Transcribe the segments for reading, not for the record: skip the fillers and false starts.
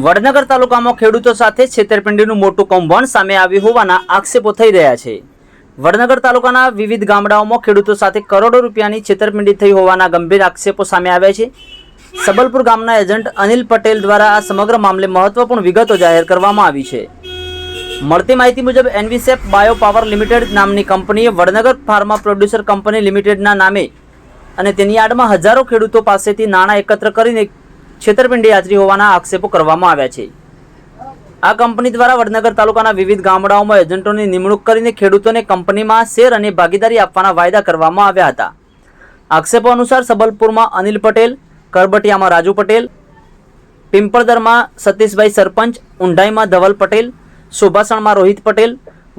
વડનગર તાલુકામાં ખેડૂતો સાથે છેતરપિંડીનું મોટું કૌભાંડ સામે આવ્યું હોવાના આક્ષેપો થઈ રહ્યા છે। વડનગર તાલુકાના વિવિધ ગામડાઓમાં ખેડૂતો સાથે કરોડો રૂપિયાની છેતરપિંડી થઈ હોવાના ગંભીર આક્ષેપો સામે આવ્યા છે। સબલપુર ગામના એજન્ટ અનિલ પટેલ દ્વારા આ સમગ્ર મામલે મહત્વપૂર્ણ વિગતો જાહેર કરવામાં આવી છે। મળતી માહિતી મુજબ એનવીસેફ બાયો પાવર લિમિટેડ નામની કંપનીએ વડનગર ફાર્મા પ્રોડ્યુસર કંપની લિમિટેડના નામે અને તેની આડમાં હજારો ખેડૂતો પાસેથી નાણાં એકત્ર કરીને છેતરપિંડી આચરી હોવાના આક્ષેપો કરવામાં આવ્યા છે। આ કંપની દ્વારા વડનગર તાલુકાના વિવિધ ગામડાઓમાં એજન્ટોની નિમણૂક કરીને ખેડૂતોને કંપનીમાં શેર અને ભાગીદારી આપવાના વાયદા કરવામાં આવ્યા હતા। આક્ષેપો અનુસાર સબલપુરમાં અનિલ પટેલ, કરબટિયામાં રાજુ પટેલ, પિંપળદરમાં સતીશભાઈ સરપંચ, ઊંઢાઈમાં ધવલ પટેલ, સુભાષણમાં રોહિત પટેલ,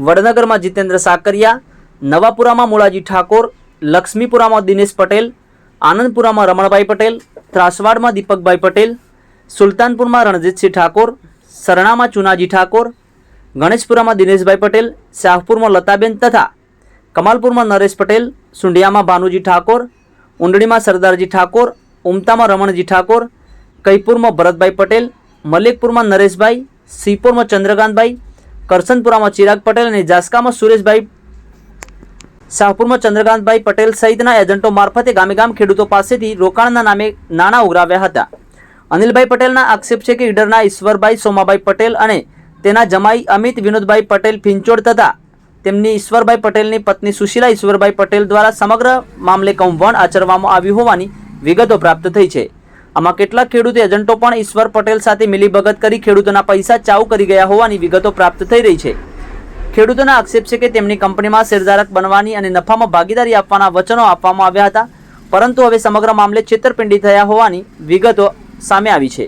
વડનગરમાં જીતેન્દ્ર સાકરિયા, નવાપુરામાં મુળાજી ઠાકોર, લક્ષ્મીપુરામાં દિનેશ પટેલ, આનંદપુરામાં રમણભાઈ પટેલ, ત્રાસવાડમાં દીપકભાઈ પટેલ, સુલતાનપુરમાં રણજીતસિંહ ઠાકોર, સરણામાં ચુનાજી ઠાકોર, ગણેશપુરામાં દિનેશભાઈ પટેલ, શાહપુરમાં લતાબેન તથા કમાલપુરમાં નરેશ પટેલ, સુંઢિયામાં ભાનુજી ઠાકોર, ઊંડણીમાં સરદારજી ઠાકોર, ઉમતામાં રમણજી ઠાકોર, કઈપુરમાં ભરતભાઈ પટેલ, મલિકપુરમાં નરેશભાઈ, સિંહપુરમાં ચંદ્રકાંતભાઈ, કરસનપુરામાં ચિરાગ પટેલ અને જાસકામાં સુરેશભાઈ, શાહપુરમાં ચંદ્રકાંતભાઈ પટેલ સહિતના એજન્ટો મારફતે ગામે ગામ ખેડૂતો પાસેથી રોકાણના નામે નાણાં ઉઘરાવ્યા હતા। અનિલભાઈ પટેલના આક્ષેપ છે કે ઈડરના ઈશ્વરભાઈ સોમાભાઈ પટેલ અને તેના જમાઈ અમિત વિનોદભાઈ પટેલ ફિંચોડ તથા તેમની ઈશ્વરભાઈ પટેલની પત્ની સુશીલા ઈશ્વરભાઈ પટેલ દ્વારા સમગ્ર મામલે કૌભાંડ આચરવામાં આવ્યું હોવાની વિગતો પ્રાપ્ત થઈ છે। આમાં કેટલાક ખેડૂત એજન્ટો પણ ઈશ્વર પટેલ સાથે મિલીભગત કરી ખેડૂતોના પૈસા ચાઉ કરી ગયા હોવાની વિગતો પ્રાપ્ત થઈ રહી છે। ખેડૂતોના આક્ષેપ છે કે તેમની કંપનીમાં શેરધારક બનવાની અને નફામાં ભાગીદારી આપવાના વચનો આપવામાં આવ્યા હતા, પરંતુ હવે સમગ્ર મામલે છેતરપિંડી થયા હોવાની વિગતો સામે આવી છે।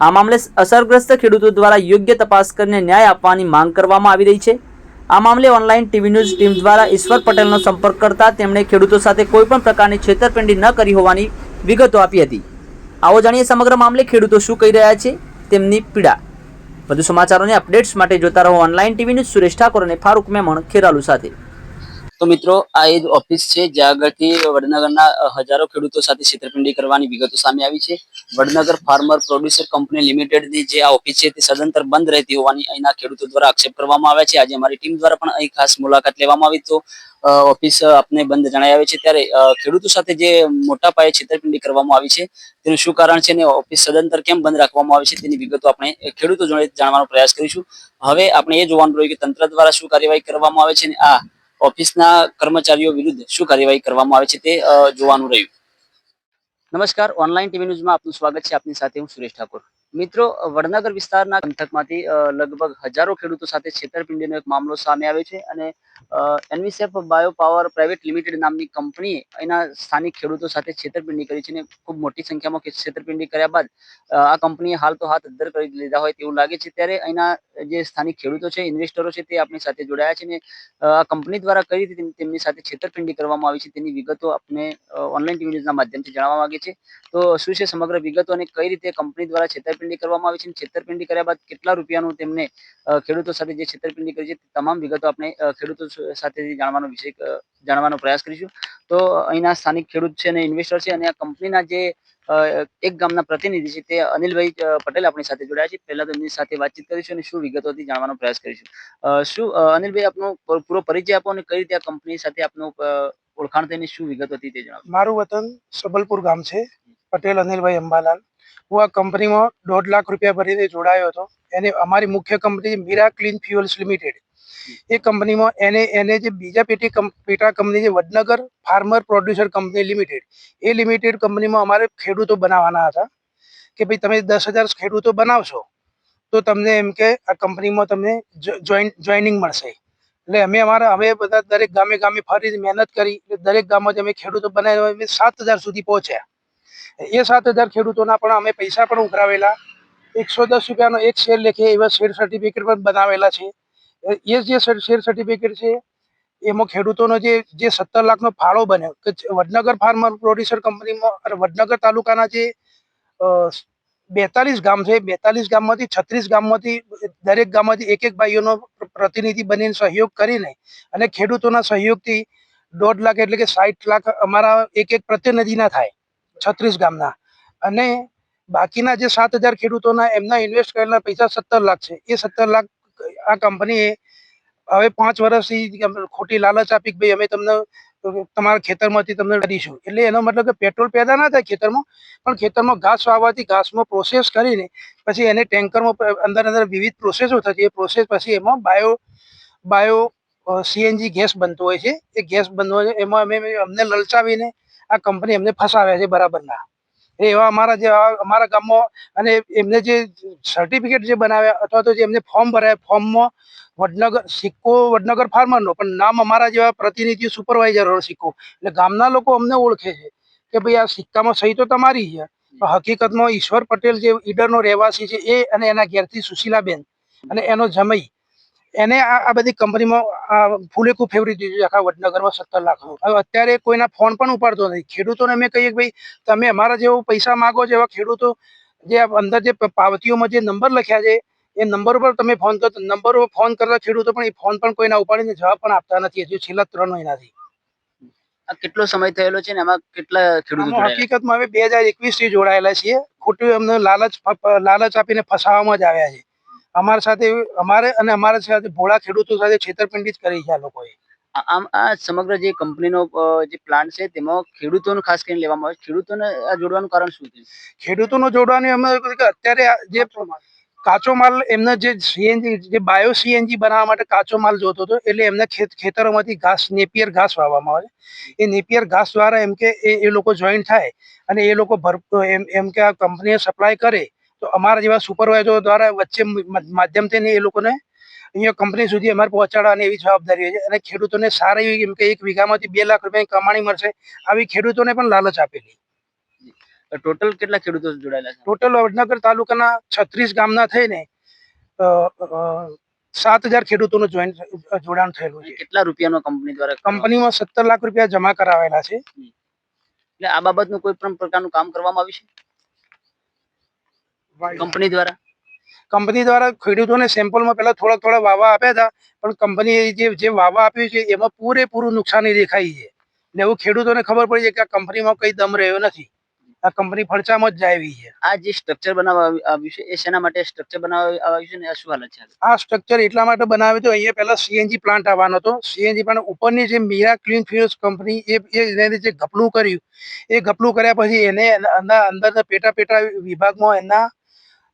આ મામલે અસરગ્રસ્ત ખેડૂતો દ્વારા યોગ્ય તપાસ કરીને ન્યાય આપવાની માંગ કરવામાં આવી રહી છે। આ મામલે ઓનલાઈન ટીવી ન્યૂઝ ટીમ દ્વારા ઈશ્વર પટેલનો સંપર્ક કરતા તેમણે ખેડૂતો સાથે કોઈપણ પ્રકારની છેતરપિંડી ન કરી હોવાની વિગતો આપી હતી। આવો જાણીએ સમગ્ર મામલે ખેડૂતો શું કહી રહ્યા છે, તેમની પીડા। વધુ સમાચારોને અપડેટ્સ માટે જોતા રહો online TV news. Suresh Thakor અને ફારૂક મેમણ, ખેરાલુ સાથે। તો મિત્રો, આ એ જ ઓફિસ છે જ્યાં આગળથી વડનગરના હજારો ખેડૂતો સાથે છેતરપિંડી કરવાની વિગતો સામે આવી છે। વડનગર ફાર્મર પ્રોડ્યુસર કંપની લિમિટેડની જે આ ઓફિસ છે તે સદંતર બંધ રહેતી હોવાની અહીંના ખેડૂતો દ્વારા આક્ષેપ કરવામાં આવ્યા છે। આજે અમારી ટીમ દ્વારા પણ અહીં ખાસ મુલાકાત લેવામાં આવી તો ઓફિસ આપને બંધ જણાઈ આવે છે, ત્યારે ખેડૂતો સાથે જે મોટા પાયે છેતરપિંડી કરવામાં આવી છે તેનું શું કારણ છે અને ઓફિસ સદંતર કેમ બંધ રાખવામાં આવી છે તેની વિગતો આપણે ખેડૂતો જોડે જાણવાનો પ્રયાસ કરીશું। હવે આપણે એ જોવાનું રહ્યું કે તંત્ર દ્વારા શું કાર્યવાહી કરવામાં આવે છે અને આ ઓફિસના કર્મચારીઓ વિરુદ્ધ શું કાર્યવાહી કરવામાં આવે છે તે જોવાનું રહ્યું। નમસ્કાર, ઓનલાઈન ટીવી ન્યૂઝમાં આપનું સ્વાગત છે। આપની સાથે હું સુરેશ ઠાકોર। મિત્રો, વડનગર વિસ્તારના પંથકમાંથી લગભગ હજારો ખેડૂતો સાથે છેતરપિંડીનો એક મામલો સામે આવ્યો છે અને એનવીસેફ બાયો પાવર પ્રાઇવેટ લિમિટેડ નામની કંપનીએ અહીંના સ્થાનિક ખેડૂતો સાથે છેતરપિંડી કરી છે અને ખૂબ મોટી સંખ્યામાં છેતરપિંડી કર્યા બાદ આ કંપનીએ હાલ તો હાથ અદ્ધર કરી લીધા હોય તેવું લાગે છે। ત્યારે અહીંના જે સ્થાનિક ખેડૂતો છે, ઇન્વેસ્ટરો છે, તે આપણી સાથે જોડાયા છે અને આ કંપની દ્વારા કઈ રીતે તેમની સાથે છેતરપિંડી કરવામાં આવી છે તેની વિગતો આપણે ઓનલાઈન ટીવી ન્યૂઝના માધ્યમથી જાણવા માંગે છે। તો શું છે સમગ્ર વિગતો અને કઈ રીતે કંપની દ્વારા છેતરપિંડી કરવામાં આવી છે, છેતરપિંડી કર્યા બાદ કેટલા રૂપિયાનું તેમને ખેડૂતો સાથે જે છેતરપિંડી કરી છે તમામ વિગતો આપણે ખેડૂતો સાથેથી જાણવાનો પ્રયાસ કરીશું। તો અહીંના સ્થાનિક ખેડૂત છે અને ઇન્વેસ્ટર છે અને આ કંપનીના જે એક ગામના પ્રતિનિધિ છે તે અનિલભાઈ પટેલ આપણી સાથે જોડાયા છે। પહેલા તો એમની સાથે વાતચીત કરીશું અને શું વિગતોથી જાણવાનો પ્રયાસ કરીશું। શું અનિલભાઈ, આપનો પૂરો પરિચય આપો અને કઈ રીતે આ કંપની સાથે આપનું ઓળખાણ થઈને શું વિગત હતી તે જણાવો। મારું વતન સબલપુર ગામ છે, પટેલ અનિલભાઈ અંબાલાલ। હું આ કંપનીમાં 1.5 લાખ રૂપિયા ભરીને જોડાયો હતો। એને અમારી મુખ્ય company Mira clean fuels limited, એ કંપનીમાં એને જે બીજા પેટા કંપની છે Vadnagar farmer producer company limited, એ લિમિટેડ કંપનીમાં અમારે ખેડૂતો બનાવવાના હતા કે ભાઈ તમે 10,000 ખેડૂતો બનાવશો તો તમને એમ કે આ કંપનીમાં તમને જોઈનિંગ મળશે। એટલે અમે બધા દરેક ગામે ગામે ફરી મહેનત કરી, દરેક ગામમાં અમે ખેડૂતો બનાવ્યા, 7,000 સુધી પહોંચ્યા। એ 7,000 ખેડૂતોના પણ અમે પૈસા પણ ઉઘરાવેલા, 110 રૂપિયાનો એક શેર લેખે એવા શેર સર્ટિફિકેટ પણ બનાવેલા છે। એ જે શેર સર્ટિફિકેટ છે એમાં ખેડૂતોનો જે 17 લાખનો ફાળો બન્યો કે વડનગર ફાર્મર પ્રોડ્યુસર કંપનીમાં વડનગર તાલુકાના જે 42 ગામ છે, 42 ગામમાંથી 36 ગામમાંથી દરેક ગામમાંથી એક ભાઈઓનો પ્રતિનિધિ બનીને સહયોગ કરીને અને ખેડૂતોના સહયોગથી 1.5 લાખ એટલે કે 60 લાખ અમારા એક પ્રતિનિધિના થાય 36 ગામના। અને બાકીના જે 7,000 ખેડૂતોના એમના ઇન્વેસ્ટ કરેલા પૈસા 17 લાખ છે. એ 17 લાખ આ કંપનીએ હવે 5 વર્ષથી ખોટી લાલચ આપી કે ભાઈ અમે તમને તમારા ખેતરમાંથી તમને કરીશું. એટલે એનો મતલબ કે પેટ્રોલ પેદા ના થાય ખેતરમાં, પણ ખેતરમાં ઘાસ વાવવાથી ઘાસમાં પ્રોસેસ કરીને પછી એને ટેન્કરમાં અંદર વિવિધ પ્રોસેસો થતી. એ પ્રોસેસ પછી એમાં બાયો સીએનજી ગેસ બનતો હોય છે. એ ગેસ બનતો હોય છે એમાં અમને લલચાવીને આ કંપની અમને ફસાવ્યા છે બરાબરના. એવા અમારા ગામમાં અને એમને જે સર્ટિફિકેટ જે બનાવ્યા અથવા તો જે એમને ફોર્મ ભરાયા, ફોર્મમાં વડનગર ફાર્મરનો પણ નામ અમારા જેવા પ્રતિનિધિ સુપરવાઇઝરનો સિક્કો. એટલે ગામના લોકો અમને ઓળખે છે કે ભાઈ આ સિક્કામાં સહી તો તમારી છે. હકીકતમાં ઈશ્વર પટેલ જે ઈડરનો રહેવાસી છે એ અને એના ઘેરથી સુશીલાબેન અને એનો જમઈ એને આ બધી કંપનીમાં ફૂલેકું ફેવરી દીધું આખા વડનગરમાં 17 લાખનું. હવે અત્યારે કોઈના ફોન પણ ઉપાડતો નથી. ખેડૂતોને અમે કહીએ કે ભાઈ તમે અમારા જેવો પૈસા માગો છો એવા ખેડૂતો જે અંદર જે પાવતીઓમાં જે નંબર લખ્યા છે એ નંબર ઉપર તમે ફોન કરો. નંબર ઉપર ફોન કરતા ખેડૂતો પણ એ ફોન પણ કોઈના ઉપાડીને જવાબ પણ આપતા નથી હજુ છેલ્લા 3 મહિનાથી. આ કેટલો સમય થયેલો છે ને એમાં કેટલા ખેડૂતો હકીકતમાં હવે 2021 થી જોડાયેલા છીએ. ખોટું અમને લાલચ આપીને ફસાવામાં જ આવ્યા છે. અમારા સાથે ભોળા ખેડૂતો સાથે છેતરપિંડી જ કરી છે આ લોકોએ. આમ આ સમગ્ર જે કંપનીનો જે પ્લાન્ટ છે તેમાં ખેડૂતોનું ખાસ કરીને લેવામાં આવે. ખેડૂતોને આ જોડવાનું કારણ શું છે? ખેડૂતોનો જોડવાની અમે અત્યારે જે કાચો માલ એમને જે સીએનજી જે બાયો સીએનજી બનાવવા માટે કાચો માલ જોતો હતો. એટલે એમને ખેતરોમાંથી નેપિયર ઘાસ વાવવામાં આવે. એ નેપિયર ઘાસ દ્વારા એમ કે એ લોકો જોઈન થાય અને એ લોકો એમ કે આ કંપનીએ સપ્લાય કરે તો અમારા જેવા સુપરવાઇઝરો દ્વારા વચ્ચે માધ્યમથી એ લોકોને અહીંયા કંપની સુધી અમારે પહોંચાડવાની એવી જવાબદારી હોય છે. અને ખેડૂતોને સારી એવી એમ કે 1 વીઘામાંથી 2 લાખ રૂપિયાની કમાણી મળશે આવી ખેડૂતોને પણ લાલચ આપેલી. ટોટલ કેટલા ખેડૂતો જોડાયેલા છે? ટોટલ વડનગર તાલુકાના 36 ગામના થઈને 7,000 ખેડૂતોનું જોડાણ થયેલું છે. કેટલા રૂપિયાનો કંપની દ્વારા? કંપનીમાં 17 લાખ રૂપિયા જમા કરાવેલા છે. એટલે આ બાબતનું કોઈ પણ પ્રકારનું કામ કરવામાં આવ્યું છે કંપની દ્વારા? ખેડૂતોને સેમ્પલમાં પહેલા થોડા વાવા આપ્યા હતા, પણ કંપનીએ જે વાવા આપ્યું છે એમાં પૂરેપૂરું નુકસાની દેખાઈ છે. એટલે એવું ખેડૂતોને ખબર પડી છે કે આ કંપનીમાં કઈ દમ રહ્યો નથી. આ કંપની ફડચામાં જ જાય એવી છે. આ જે સ્ટ્રક્ચર બનાવવા આવ્યું છે એ શેના માટે સ્ટ્રક્ચર બનાવવા આવ્યું છે ને શું હાલત છે? આ સ્ટ્રક્ચર એટલા માટે બનાવ્યું હતું. અહીંયા પહેલા સીએનજી પ્લાન્ટ આવવાનો હતો. સીએનજી પ્લાન્ટ ઉપરની જે મીરા ક્લીન ફ્યુલ્સ કંપની એને જે ગપલું કર્યું, એ ગપલું કર્યા પછી એને અંદર પેટા વિભાગમાં એના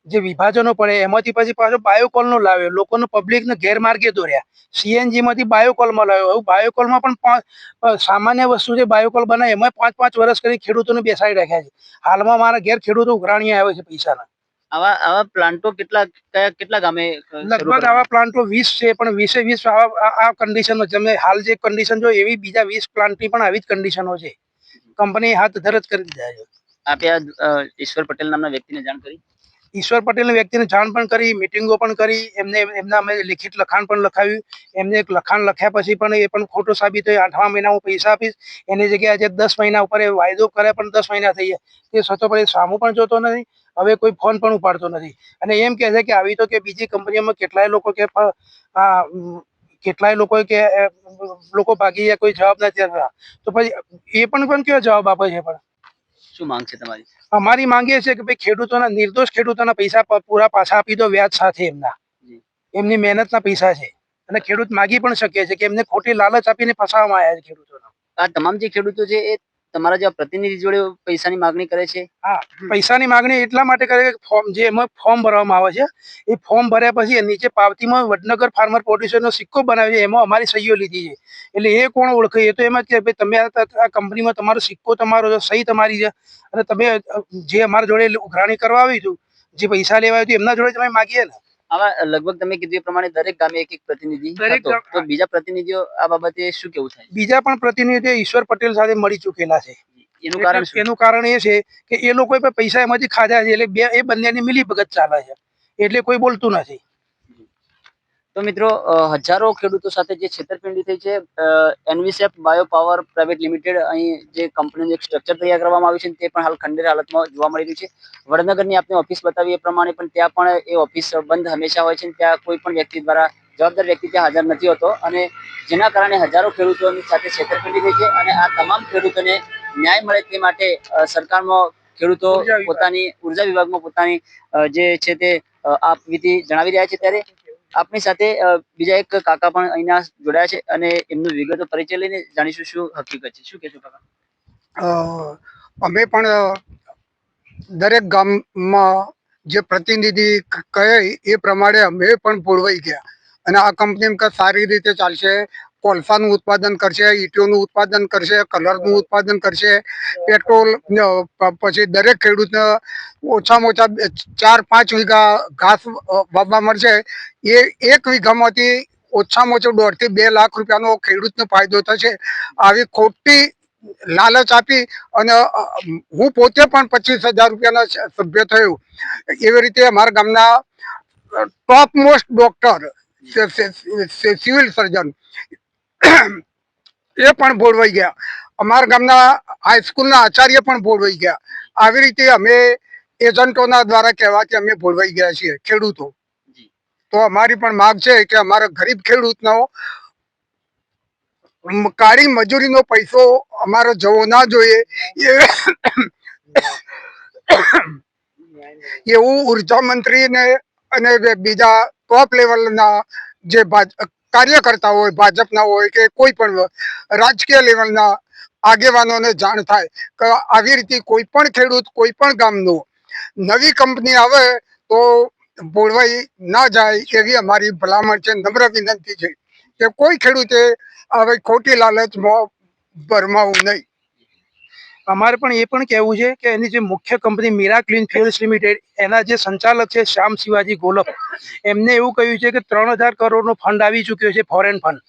જે વિભાજનો પડે એમાંથી પછી પાછો બાયોકોલનો લાવ્યો. લોકોનો પબ્લિકને ગેરમાર્ગે દોર્યા. સીએનજી માંથી બાયોકોલમાં લાવ્યો. હવે બાયોકોલમાં પણ સામાન્ય વસ્તુ છે બાયોકોલ બનાવે એમાં 5-5 વર્ષ કરી ખેડૂતોને બેસાડી રાખ્યા છે. હાલમાં મારા ઘેર ખેડૂતો ઉઘરાણી આવે છે પૈસાના. આવા પ્લાન્ટો કેટલા ગામે? લગભગ આવા પ્લાન્ટો 20 છે, પણ 20 આ કન્ડિશનમાં તમે હાલ જે કન્ડિશન જો એવી બીજા 20 પ્લાન્ટની પણ આવી જ કન્ડિશનો છે. કંપની હાથ ધરત કરી દીધા છે. આપે ઈશ્વર પટેલ નામના વ્યક્તિને જાણ કરી? ઈશ્વર પટેલના વ્યક્તિને જાણ પણ કરી, મિટિંગો પણ કરી. એમના અમે લિખિત લખાણ પણ લખાવ્યું. એમને એક લખાણ લખ્યા પછી પણ એ પણ ખોટો સાબિત થયો. 8મા મહિના હું પૈસા આપીશ એની જગ્યાએ આજે 10 મહિના ઉપર એ વાયદો કરે પણ 10 મહિના થઈ ગયા. તે છતાં પણ એ સામું પણ જોતો નથી. હવે કોઈ ફોન પણ ઉપાડતો નથી. અને એમ કહે છે કે આવી તો કે બીજી કંપનીઓમાં કેટલાય લોકો ભાગી ગયા, કોઈ જવાબ નથી આપતા. તો પછી એ પણ કયો જવાબ આપે છે? પણ શું માંગ છે તમારી? અમારી માંગ એ છે કે ભાઈ નિર્દોષ ખેડૂતોના પૈસા પૂરા પાછા આપી દો વ્યાજ સાથે. એમની મહેનતના પૈસા છે અને ખેડૂત માગી પણ શકે છે કે એમને ખોટી લાલચ આપીને ફસાવવામાં આવ્યા છે ખેડૂતોને. આ તમામ જે ખેડૂતો છે એ તમારા જેવા પ્રતિનિધિ જોડે પૈસાની માંગણી કરે છે? હા, પૈસાની માંગણી એટલા માટે કરે કે એમાં ફોર્મ ભરવામાં આવે છે. એ ફોર્મ ભર્યા પછી નીચે પાવતીમાં વડનગર ફાર્મર પ્રોડ્યુસરનો સિક્કો બનાવ્યો છે. એમાં અમારી સહીઓ લીધી છે. એટલે એ કોણ ઓળખે? એ તો એમ જ કે ભાઈ તમે આ કંપનીમાં તમારો સિક્કો તમારો સહી તમારી છે અને તમે જે અમારા જોડે ઉઘરાણી કરવા આવ્યું હતું, જે પૈસા લેવા આવ્યું એમના જોડે તમે માગીએ ને. આવા લગભગ તમે કીધું એ પ્રમાણે દરેક ગામે એક પ્રતિનિધિ હતો. તો બીજા પ્રતિનિધિઓ આ બાબતે શું કેવું થાય? બીજા પણ પ્રતિનિધિઓ ઈશ્વર પટેલ સાથે મળી ચૂકેલા છે. એનું કારણ એ છે કે એ લોકો પૈસા એમાંથી ખાધા છે. એટલે એ બંનેની મિલીભગત ચાલે છે. એટલે કોઈ બોલતું નથી. તો મિત્રો, હજારો ખેડૂતો સાથે જે છેતરપિંડી થઈ છે, એનવીસેફ બાયો પાવર પ્રાઇવેટ લિમિટેડ અહીં જે કંપનીનું એક સ્ટ્રક્ચર તૈયાર કરવામાં આવ્યું છે તે પણ હાલ ખંડેર હાલતમાં જોવા મળી રહ્યું છે. વડનગરની આપને ઓફિસ બતાવી એ પ્રમાણે પણ ત્યાં પણ એ ઓફિસ બંધ હંમેશા હોય છે. ત્યાં કોઈ પણ વ્યક્તિ દ્વારા જવાબદાર વ્યક્તિ ત્યાં હાજર નથી હોતો અને જેના કારણે હજારો ખેડૂતોની સાથે છેતરપિંડી થઈ છે. અને આ તમામ ખેડૂતોને ન્યાય મળે તે માટે સરકારમાં ખેડૂતો ઉર્જા વિભાગ. પોતાની ઉર્જા વિભાગમાં પોતાની જે છે તે આપવીતી જણાવી રહ્યા છે. ત્યારે આપની સાથે બીજા એક કાકા પણ અહીંયા જોડાયા છે અને એમનું વિગતો પરિચય લઈને જાણીશું શું હકીકત છે. શું કહેશો કાકા? અમે પણ દરેક ગામમાં જે પ્રતિનિધિ કહે એ પ્રમાણે અમે પણ ભોળવાઈ ગયા અને આ કંપની સારી રીતે ચાલશે. કોલસાનું ઉત્પાદન કરશે, ઈંટોનું ઉત્પાદન કરશે, કલરનું ઉત્પાદન કરશે, પેટ્રોલ પછી દરેક ખેડૂતને ઓછામાં ઓછા 4-5 વીઘા ઘાસ વાવવા મળશે. એ 1 વીઘામાંથી ઓછામાં ઓછો 1.5 થી 2 લાખ રૂપિયાનો ખેડૂતને ફાયદો થશે. આવી ખોટી લાલચ આપી અને હું પોતે પણ 25,000 રૂપિયાના સભ્ય થયો. એવી રીતે અમારા ગામના top most doctor civil surgeon એ પણ ભોળવાઈ ગયા. અમારા ગામના હાઈસ્કૂલના આચાર્ય પણ ભોળવાઈ ગયા. આવી રીતે અમે એજન્ટોના દ્વારા કહેવાથી અમે ભોળવાઈ ગયા છીએ ખેડૂતો. તો અમારી પણ માંગ છે કે અમારા ગરીબ ખેડૂતનો કાળી મજૂરીનો પૈસો અમારો જવો ના જોઈએ એવું ઉર્જા મંત્રી ને અને બીજા ટોપ લેવલના જે કાર્યકર્તા હોય, ભાજપના હોય કે કોઈ પણ રાજકીય લેવલના આગેવાનોને જાણ થાય કે આવી રીતે કોઈ પણ ખેડૂત કોઈ પણ ગામનો નવી કંપની આવે તો ભોળવાઈ ના જાય એવી અમારી ભલામણ છે, નમ્ર વિનંતી છે કે કોઈ ખેડૂતે હવે ખોટી લાલચમાં ભરમાવું નહીં. અમારે પણ એ પણ કહેવું છે કે એની જે મુખ્ય company Mira clean fuels limited એના જે સંચાલક છે શ્યામ શિવાજી ગોલપ, એમને એવું કહ્યું છે કે 3,000 કરોડનો ફંડ આવી ચૂક્યો છે, ફોરેન ફંડ.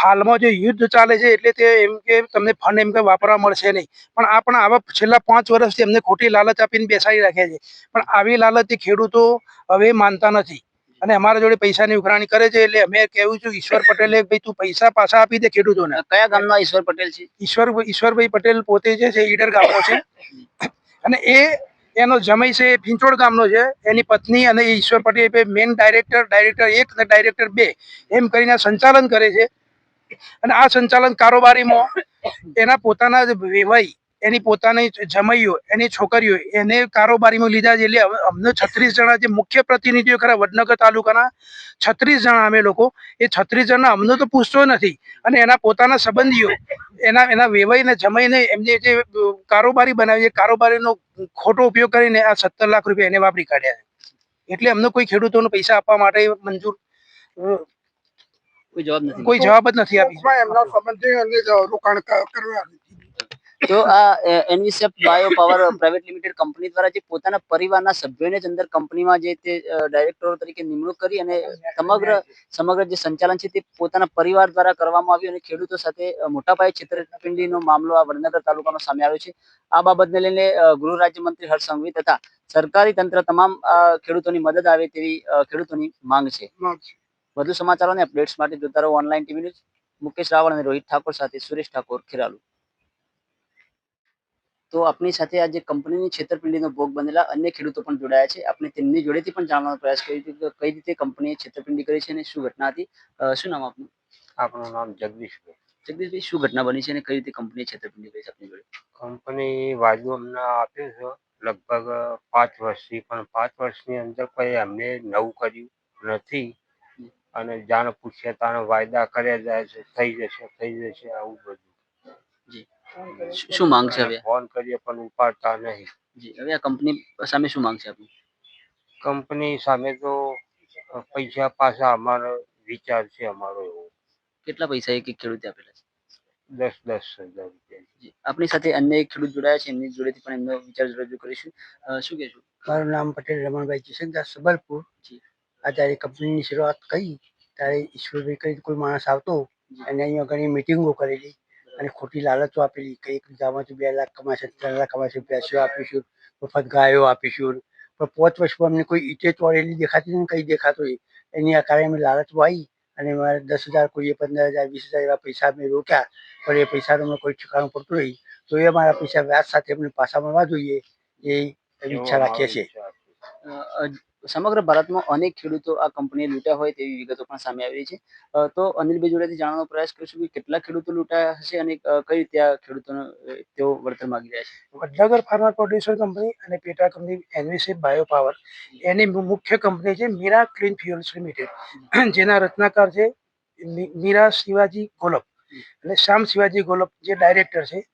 હાલમાં જે યુદ્ધ ચાલે છે એટલે તે એમ કે તમને ફંડ એમ કે વાપરવા મળશે નહીં. પણ આ પણ આવા છેલ્લા 5 વર્ષથી એમને ખોટી લાલચ આપીને બેસાડી રાખ્યા છે. પણ આવી લાલચથી ખેડૂતો હવે માનતા નથી અને અમારા જોડે પૈસાની ઉઘરાણી કરે છે. એટલે અમે કહેવું છું ઈશ્વર પટેલે, ભાઈ તું પૈસા પાછા આપી દે ખેડૂતોને. કયા ગામના ઈશ્વર પટેલ છે? ઈશ્વરભાઈ પટેલ પોતે જે છે ઈડર ગામનો છે અને એનો જમાઈ છે પિંચોડ ગામનો છે. એની પત્ની અને ઈશ્વર પટેલ મેન ડાયરેક્ટર 1 અને ડાયરેક્ટર 2 એમ કરીને સંચાલન કરે છે. અને આ સંચાલન કારોબારીમાં એના પોતાના વેવાઈ, એની પોતાની જમાઈઓ, એની છોકરીઓ એને કારોબારીમાં લીધા છે. એટલે અમને 36 જણા જે મુખ્ય પ્રતિનિધિઓ ખરા વડનગર તાલુકાના 36 જણા અમે લોકો, એ 36 જણા અમને તો પૂછતો નથી અને એના પોતાના સંબંધીઓ એના વેવાઈને જમાઈને એમને જે કારોબારી બનાવી છે, કારોબારીનો ખોટો ઉપયોગ કરીને આ 17 લાખ રૂપિયા એને વાપરી કાઢ્યા છે. એટલે અમને કોઈ ખેડૂતોને પૈસા આપવા માટે મંજૂર કોઈ જવાબ જ નથી આપી. એમના સંબંધી અને રોકાણ કરવા તો આ એનવીસેફ bio power private limited company દ્વારા જે પોતાના પરિવારના સભ્યોને જ અંદર કંપનીમાં જે તે ડાયરેક્ટરો તરીકે નિમણૂક કરી અને સમગ્ર જે સંચાલન છે તે પોતાના પરિવાર દ્વારા કરવામાં આવ્યું અને ખેડૂતો સાથે મોટા પાયે છેતરપિંડીનો મામલો આ વડનગર તાલુકાનો સામે આવ્યો છે. આ બાબતને લઈને ગૃહ રાજ્યમંત્રી હર્ષ સંઘવી તથા સરકારી તંત્ર તમામ ખેડૂતોની મદદ આવે તેવી ખેડૂતોની માંગ છે. વધુ સમાચારો અને અપડેટ્સ માટે જોતા રહો online TV news. Mukesh Raval અને રોહિત ઠાકોર સાથે સુરેશ ઠાકોર, ખેરાલુ. તો આપણી સાથે આ જે કંપનીની છેતરપિંડીનો ભોગ બનેલા અન્ય ખેડૂતો પણ જોડાયા છે. આપણે તેમની જોડેથી પણ જાણવાનો પ્રયાસ કર્યો કે કઈ રીતે કંપનીએ છેતરપિંડી કરી છે અને શું ઘટના હતી. શું નામ આપનું? આપણું નામ જગદીશભાઈ. જગદીશભાઈ, શું ઘટના બની છે અને કઈ રીતે કંપનીએ છેતરપિંડી કરી છે આપની જોડે? કંપની વાયદો અમને આપ્યો છે લગભગ 5 વર્ષથી, પણ 5 વર્ષની અંદર કોઈ અમને નવું કર્યું નથી અને જાણ પૂછ્યા તાણે વાયદા કર્યા જાય છે, થઈ જશે આવું બધું. જી, શું માંગ છે હવે? ફોન કરીએ પણ ઉપાડતા નહીં. જી, હવે આ કંપની સામે શું માંગ છે આપની? કંપની સામે તો પૈસા પાછા અમારો વિચાર છે અમારો એવો. કેટલા પૈસા એક ખેડૂતે આપેલા છે? 10,000 રૂપિયા. જી, આપણી સાથે અન્ય એક ખેડૂત જોડાયા છે, એમની જોડેથી પણ એમનો વિચાર રજૂ કરીશું. શું કહેશું? મારું નામ પટેલ રમણભાઈ કિશનદાસ સબલપુર. આ જ્યારે કંપનીની શરૂઆત કરી ત્યારે ઈશ્વરભાઈ કરી કોઈ માણસ આવતો અને અહીંયા ઘણી મિટિંગો કરેલી અને ખોટી લાલચો આપેલી કે 1 વીઘામાંથી 2 લાખ કમાશે, 3 લાખ કમાશે, ભેંસો આપીશું, મફત ગાયો આપીશું. પણ 5 વર્ષમાં અમને કોઈ ઈંટે ચોરેલી દેખાતી ને કંઈ દેખાતો એની આ કારણે અમે લાલચમાં આવી અને મારે 10,000, કોઈએ 15,000, 20,000 એવા પૈસા અમે રોક્યા. પણ એ પૈસાનો અમને કોઈ ઠેકાણું પડતું નહીં. તો એ અમારા પૈસા વ્યાજ સાથે અમને પાછા મળવા જોઈએ એ ઈચ્છા રાખીએ છીએ. સમગ્ર ભારતમાં અનેક ખેડૂતો આ કંપનીએ લૂંટ્યા હોય તેવી વિગતો પણ સામે આવી રહી છે. તો અનિલભાઈ જોડેથી જાણવાનો પ્રયાસ કરીશું કે કેટલા ખેડૂતો લૂંટાયા હશે અને કઈ રીતે આ ખેડૂતોનો તેઓ વળતર માંગી રહ્યા છે. વડનગર ફાર્મર પ્રોડ્યુસર કંપની અને પેટા કંપની એનવીસી બાયો પાવર એની મુખ્ય કંપની છે મીરા ક્લીન ફ્યુઅલ્સ લિમિટેડ, જેના રચનાકાર છે મીરા શિવાજી ગોલપ અને શ્યામ શિવાજી ગોલપ જે ડાયરેક્ટર છે.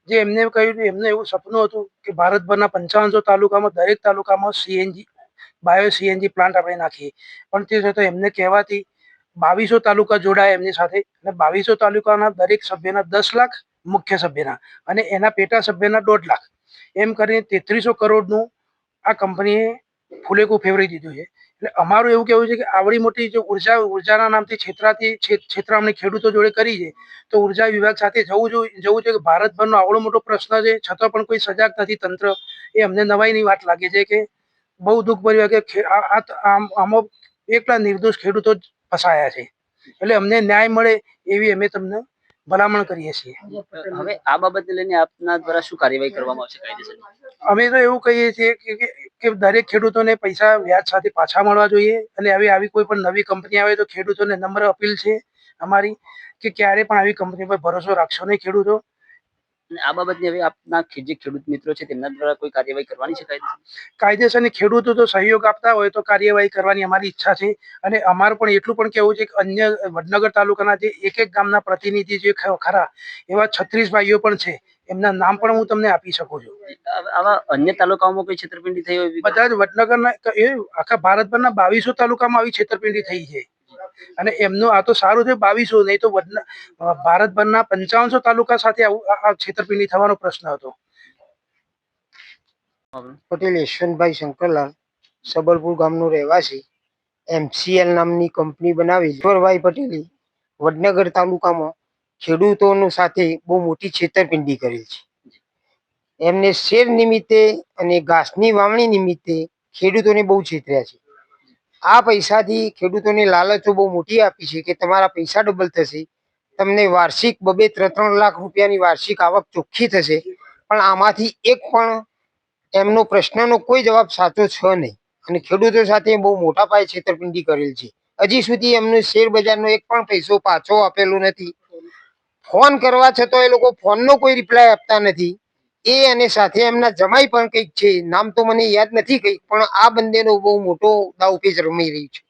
જે એમને કહ્યું કે એમને એવું સપનું હતું કે ભારતભરના 5500 તાલુકામાં દરેક તાલુકામાં સીએનજી બાયો સીએનજી પ્લાન્ટ આપણે નાખીએ, પણ તે છતાં એમને કહેવાથી 2200 તાલુકા જોડાયા એમની સાથે અને 2200 તાલુકાના દરેક સભ્યના 10 લાખ, મુખ્ય સભ્યના અને એના પેટા સભ્યના 1.5 લાખ, એમ કરીને 3300 કરોડનું આ કંપનીએ ફૂલેકું ફેરવી દીધું છે. એટલે અમારું એવું કહેવું છે કે આવડી મોટી જે ઉર્જાના નામથી છેતરામણી ખેડૂતો જોડે કરી છે, તો ઉર્જા વિભાગ સાથે જવું છે કે ભારતભરનો આવડો મોટો પ્રશ્ન છે છતાં પણ કોઈ સજાગ નથી તંત્ર. એ અમને નવાઈની વાત લાગે છે કે બહુ દુઃખ ભર્યું કે આમાં એકલા નિર્દોષ ખેડૂતો જ ફસાયા છે. એટલે અમને ન્યાય મળે એવી અમે તમને ભલામણ કરીએ છીએ. હવે આ બાબતને લઈને આપના દ્વારા શું કાર્યવાહી કરવામાં આવશે કાયદેસર? અમે તો એવું કહીએ છીએ કે દરેક ખેડૂતોને પૈસા વ્યાજ સાથે પાછા મળવા જોઈએ અને આવી કોઈ પણ નવી કંપની આવે તો ખેડૂતોને નમ્ર અપીલ છે અમારી કે ક્યારે પણ આવી કંપની પર ભરોસો રાખશો નહીં ખેડૂતો. અને આ બાબતની હવે આપના જે ખેડૂત મિત્રો છે તેમના દ્વારા કોઈ કાર્યવાહી કરવાની છે કાયદેસરની? ખેડૂતો તો સહયોગ આપતા હોય તો કાર્યવાહી કરવાની અમારી ઈચ્છા છે. અને અમારું પણ એટલું પણ કહેવું છે કે અન્ય વડનગર તાલુકાના જે એક ગામના પ્રતિનિધિ જે ખરા એવા 36 ભાઈઓ પણ છે, એમના નામ પણ હું તમને આપી શકું છું. આવા અન્ય તાલુકાઓમાં કોઈ છેતરપિંડી થઈ હોય? બધા જ વડનગરના આખા ભારતભરના 2200 તાલુકામાં આવી છેતરપિંડી થઈ છે. અને એમનું આ તો સારું છે 2200, નહીં તો ભારતભરના 5500 તાલુકા સાથે આ છેતરપિંડી થવાનો પ્રશ્ન હતો. પટેલ યશવંતભાઈ શંકરલાલ, સબલપુર ગામનો રહેવાસી. MCL નામની કંપની બનાવી ઈશ્વરભાઈ પટેલે વડનગર તાલુકામાં ખેડૂતોનો સાથે બહુ મોટી છેતરપિંડી કરેલ છે. એમને શેર નિમિત્તે અને ઘાસની વાવણી નિમિત્તે ખેડૂતોને બહુ છેતર્યા છે. આ પૈસાથી ખેડૂતોને લાલચો બહુ મોટી આપી છે કે તમારા પૈસા ડબલ થશે, તમને વાર્ષિક 2-3 લાખ રૂપિયાની વાર્ષિક આવક ચોખ્ખી થશે. પણ આમાંથી એક પણ એમનો પ્રશ્નનો કોઈ જવાબ સાચો છે નહીં અને ખેડૂતો સાથે બહુ મોટા પાયે છેતરપિંડી કરેલ છે. હજી સુધી એમનો શેર બજારનો એક પણ પૈસો પાછો આપેલો નથી. ફોન કરવા છતાં એ લોકો ફોનનો કોઈ રિપ્લાય આપતા નથી. એ અને સાથે એમના જમાઈ પણ કંઈક છે, નામ તો મને યાદ નથી કંઈક, પણ આ બંનેનો બહુ મોટો દાવપેચ રમાઈ રહ્યું છે.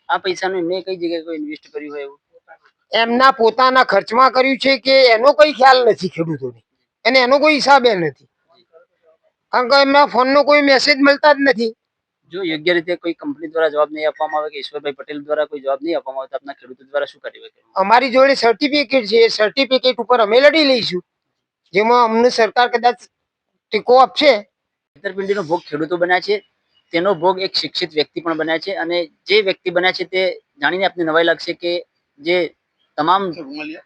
આ પૈસાનું એમને કઈ જગ્યાએ કોઈ ઇન્વેસ્ટ કર્યું હોય એવું? એમના પોતાના ખર્ચમાં કર્યું છે કે એનો કોઈ ખ્યાલ નથી ખેડૂતોને, અને એનો કોઈ હિસાબે નથી, કારણ કે એમના ફોનનો કોઈ મેસેજ મળતા જ નથી. જો યોગ્ય રીતે કોઈ કંપની દ્વારા જવાબ નહીં આપવામાં આવે કે ઈશ્વરભાઈ પટેલ દ્વારા કોઈ જવાબ નહીં આપવામાં આવે તો આપના ખેડૂતો દ્વારા શું કાર્યવાહી કરવી? અમારી જોડે સર્ટિફિકેટ છે, એ સર્ટિફિકેટ ઉપર અમે લડી લઈશું, જેમાં અમને સરકાર કદાચ ટેકો આપશે. છેતરપિંડીનો ભોગ ખેડૂતો બન્યા છે, તેનો ભોગ એક શિક્ષિત વ્યક્તિ પણ બન્યા છે. અને જે વ્યક્તિ બન્યા છે તે જાણીને આપને નવાઈ લાગશે કે જે તમામ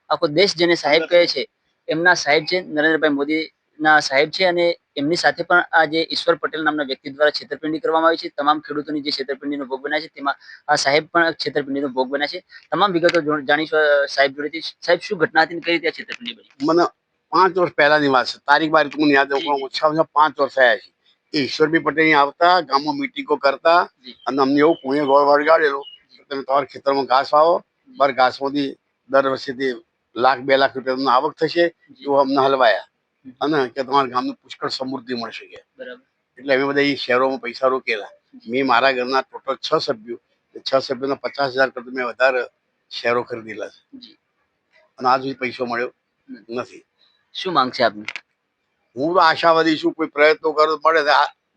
આખો દેશ જેને સાહેબ કહે છે એમના સાહેબ છે નરેન્દ્રભાઈ મોદી ના સાહેબ છે. અને એમની સાથે પણ આ જે ઈશ્વર પટેલ નામના વ્યક્તિ દ્વારા છેતરપિંડી કરવામાં આવી છે. તમામ ખેડૂતોની જે છેતરપિંડીનો ભોગ બન્યા છે તેમાં આ સાહેબ પણ છેતરપિંડીનો ભોગ બન્યા છે. તમામ વિગતો જાણીશું સાહેબ જોડેથી. સાહેબ, શું ઘટના હતી, કઈ રીતે આ છેતરપિંડી બની? મને 5 વર્ષ પહેલાની વાત છે, તારીખ બારીખ મને યાદ નથી, ઓછામાં ઓછા 5 વર્ષ થયા છે. એ ઈશ્વરભાઈ પટેલ અહીં આવતા, ગામમાં મિટિંગો કરતા અને અમને એવું કુણે ગોળ વળગાડેલો તમે તમારા ખેતરમાં ઘાસ વાવો, બર ઘાસમાંથી દર વર્ષેથી 1-2 લાખ રૂપિયા તમને આવક થશે, એવું અમને હલવાયા અને કે તમારા ગામનું પુષ્કળ સમૃદ્ધિ મળશે કે. એટલે અમે બધા એ શહેરોમાં પૈસા રોકેલા. મેં મારા ઘરના ટોટલ 6 સભ્યો, 6 સભ્યોના 50,000 કરતા મેં વધારે શહેરો ખરીદેલા છે અને આજ સુધી પૈસો મળ્યો નથી. શું માંગ છે આપની? હું તો આશાવાદી છું, કોઈ પ્રયત્નો કરો મળે.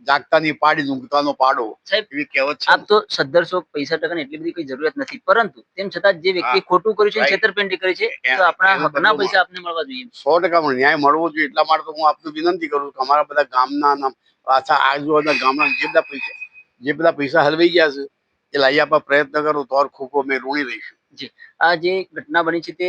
જાગતાની પાડી ઊંઘતાનો પાડો એવી કહેવત છે. આપ તો સદ્ધરશો, પૈસા ટકાની એટલી બધી કોઈ જરૂરિયાત નથી, પરંતુ તેમ છતાં જે વ્યક્તિ ખોટું કર્યું છે, છેતરપિંડી કરી છે, તો આપણા હકના પૈસા આપને મળવા જોઈએ. 100% ન્યાય મળવો જોઈએ. એટલા માટે હું આપને વિનંતી કરું કે અમારા બધા ગામના આજુબાજુના ગામના જે બધા પૈસા હલવાઈ ગયા છે એ લાવી આપવા પ્રયત્ન કરો તો ખૂબ અમે ઋણી રહીશું. જી, આ જે ઘટના બની છે તે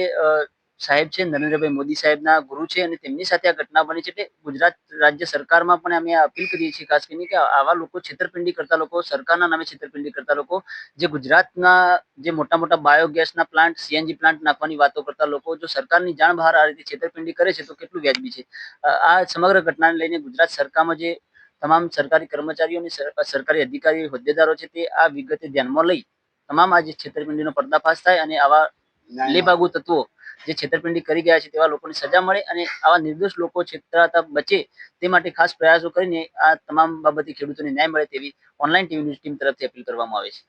સાહેબ છે નરેન્દ્રભાઈ મોદી સાહેબના ગુરુ છે અને તેમની સાથે આ ઘટના બની છે. એટલે ગુજરાત રાજ્ય સરકારમાં પણ અમે અપીલ કરીએ છીએ ખાસ કરીને કે આવા લોકો, છેતરપિંડી કરતા લોકો, સરકારના નામે છેતરપિંડી કરતા લોકો, જે ગુજરાતના જે મોટા મોટા બાયોગેસના પ્લાન્ટ, CNG પ્લાન્ટ નાખવાની વાતો કરતા લોકો જો સરકારની જાણ બહાર આ રીતે છેતરપિંડી કરે છે તો કેટલું વ્યાજબી છે? આ સમગ્ર ઘટનાને લઈને ગુજરાત સરકારમાં જે તમામ સરકારી કર્મચારીઓ અને સરકારી અધિકારી હોદ્દેદારો છે તે આ વિગતે ધ્યાનમાં લઈ તમામ આ જે છેતરપિંડીનો પર્દાફાશ થાય અને આવા લેભાગુ તત્વો જે છેતરપિંડી કરી ગયા છે તેવા લોકોને સજા મળે અને આવા નિર્દોષ લોકો છેતરાતા બચે તે માટે ખાસ પ્રયાસો કરીને આ તમામ બાબતે ખેડૂતોને ન્યાય મળે તેવી ઓનલાઈન ટીવી ન્યૂઝ ટીમ તરફથી અપીલ કરવામાં આવે છે.